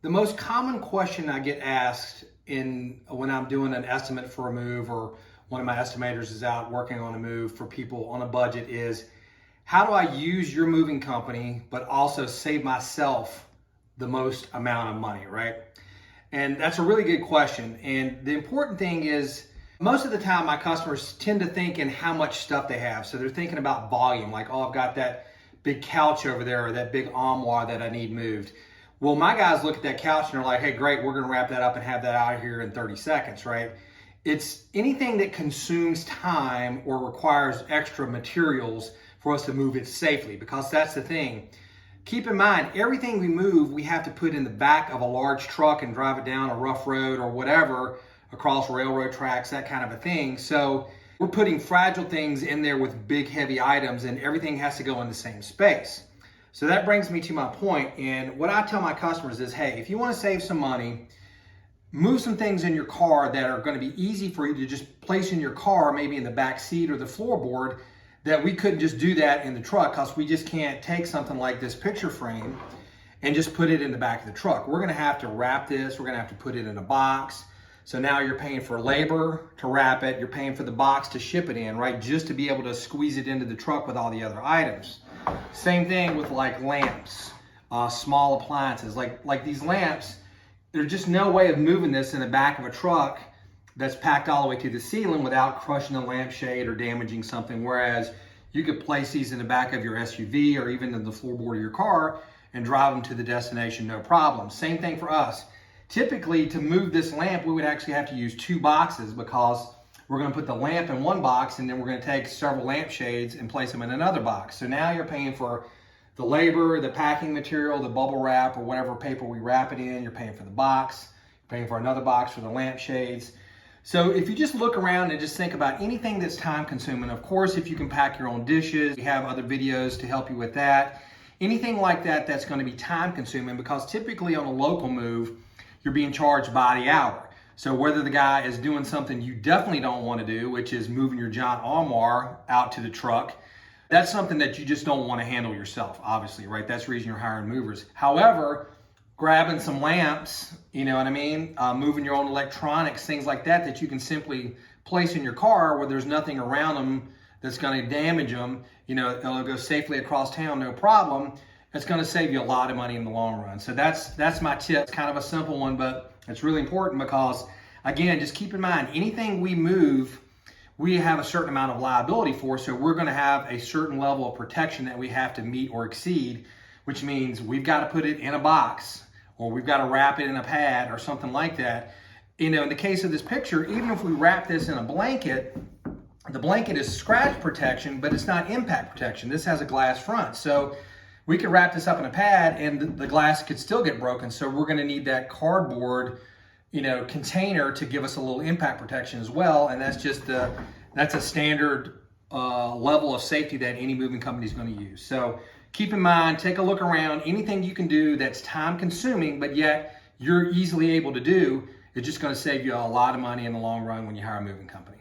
The most common question I get asked when I'm doing an estimate for a move, or one of my estimators is out working on a move for people on a budget, is how do I use your moving company but also save myself the most amount of money, right? And that's a really good question. And the important thing is, most of the time my customers tend to think in how much stuff they have. So they're thinking about volume, like, oh, I've got that big couch over there or that big armoire that I need moved. Well, my guys look at that couch and they're like, hey, great, we're gonna wrap that up and have that out of here in 30 seconds, right? It's anything that consumes time or requires extra materials for us to move it safely, because that's the thing. Keep in mind, everything we move, we have to put in the back of a large truck and drive it down a rough road or whatever, across railroad tracks, that kind of a thing. So we're putting fragile things in there with big, heavy items, and everything has to go in the same space. So that brings me to my point. And what I tell my customers is, hey, if you want to save some money, move some things in your car that are going to be easy for you to just place in your car, maybe in the back seat or the floorboard, that we couldn't just do that in the truck, because we just can't take something like this picture frame and just put it in the back of the truck. We're going to have to wrap this. We're going to have to put it in a box. So now you're paying for labor to wrap it. You're paying for the box to ship it in, right? Just to be able to squeeze it into the truck with all the other items. Same thing with like lamps, small appliances. Like these lamps, there's just no way of moving this in the back of a truck that's packed all the way to the ceiling without crushing the lampshade or damaging something. Whereas you could place these in the back of your SUV or even in the floorboard of your car and drive them to the destination, no problem. Same thing for us. Typically, to move this lamp, we would actually have to use 2 boxes, because we're going to put the lamp in one box and then we're going to take several lampshades and place them in another box. So now you're paying for the labor, the packing material, the bubble wrap, or whatever paper we wrap it in. You're paying for the box, you're paying for another box for the lampshades. So if you just look around and just think about anything that's time consuming, of course, if you can pack your own dishes, we have other videos to help you with that. Anything like that that's going to be time consuming, because typically on a local move, you're being charged by the hour. So whether the guy is doing something you definitely don't want to do, which is moving your giant armoire out to the truck, that's something that you just don't want to handle yourself, obviously, right? That's the reason you're hiring movers. However, grabbing some lamps, you know what I mean? Moving your own electronics, things like that, that you can simply place in your car where there's nothing around them that's going to damage them. You know, they'll go safely across town, no problem. It's going to save you a lot of money in the long run. So that's my tip. It's kind of a simple one, but it's really important, because again, just keep in mind, anything we move, we have a certain amount of liability for. So we're going to have a certain level of protection that we have to meet or exceed, which means we've got to put it in a box, or we've got to wrap it in a pad or something like that. You know, in the case of this picture, even if we wrap this in a blanket, the blanket is scratch protection, but it's not impact protection. This has a glass front. So we could wrap this up in a pad and the glass could still get broken. So we're going to need that cardboard, you know, container to give us a little impact protection as well. And that's just that's a standard level of safety that any moving company is going to use. So keep in mind, take a look around. Anything you can do that's time consuming, but yet you're easily able to do, it's just going to save you a lot of money in the long run when you hire a moving company.